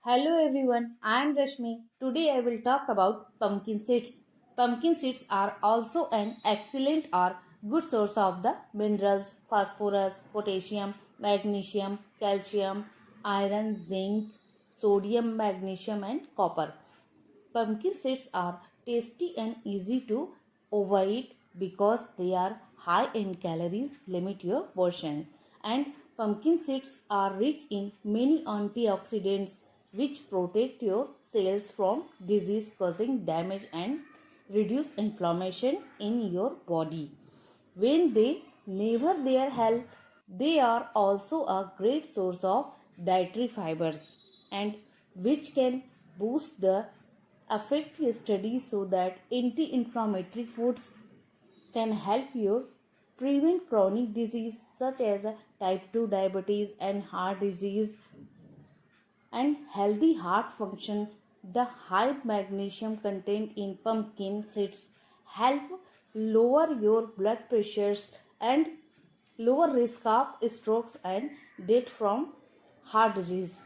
Hello everyone, I am Rashmi. Today I will talk about pumpkin seeds. Pumpkin seeds are also an excellent or good source of the minerals phosphorus, potassium, magnesium, calcium, iron, zinc, sodium, magnesium and copper. Pumpkin seeds are tasty and easy to overeat because they are high in calories, limit your portion. And pumpkin seeds are rich in many antioxidants which protect your cells from disease causing damage and reduce inflammation in your body. When they never their health, they are also a great source of dietary fibers and which can boost the affect study so that anti-inflammatory foods can help you prevent chronic disease such as type 2 diabetes and heart disease and healthy heart function. The high magnesium content in pumpkin seeds help lower your blood pressures and lower risk of strokes and death from heart disease.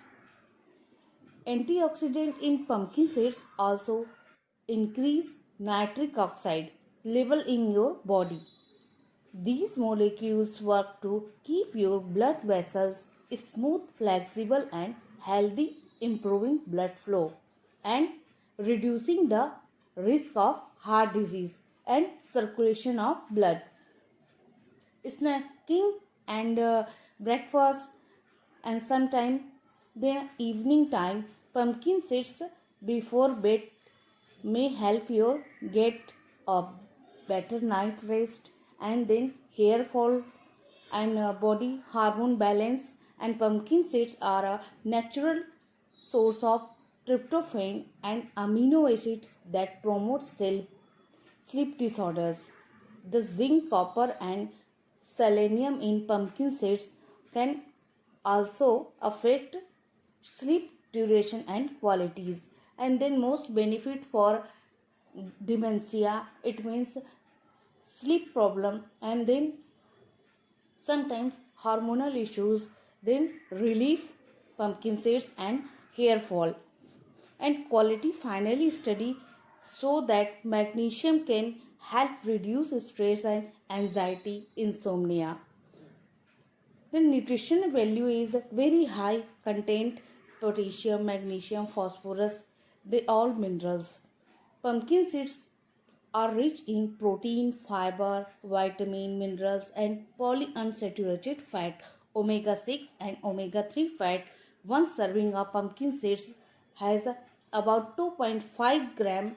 Antioxidant in pumpkin seeds also increase nitric oxide level in your body. These molecules work to keep your blood vessels smooth, flexible and healthy, improving blood flow and reducing the risk of heart disease and circulation of blood. Snacking and breakfast and sometime the evening time pumpkin seeds before bed may help you get a better night rest and then hair fall and body hormone balance. And pumpkin seeds are a natural source of tryptophan and amino acids that promote sleep disorders. The zinc, copper and selenium in pumpkin seeds can also affect sleep duration and qualities. And then most benefit for dementia, it means sleep problem and then sometimes hormonal issues, then relief pumpkin seeds and hair fall. And quality finally study so that magnesium can help reduce stress and anxiety, insomnia. The nutrition value is very high content potassium, magnesium, phosphorus, they all minerals. Pumpkin seeds are rich in protein, fiber, vitamin, minerals and polyunsaturated fat, omega 6 and omega 3 fat. One serving of pumpkin seeds has about 2.5 gram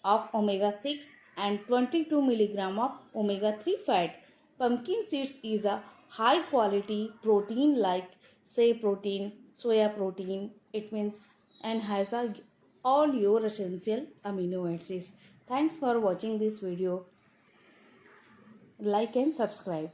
of omega 6 and 22 milligram of omega 3 fat. Pumpkin seeds is a high quality protein like say protein, soya protein, it means, and has all your essential amino acids. Thanks for watching this video. Like and subscribe.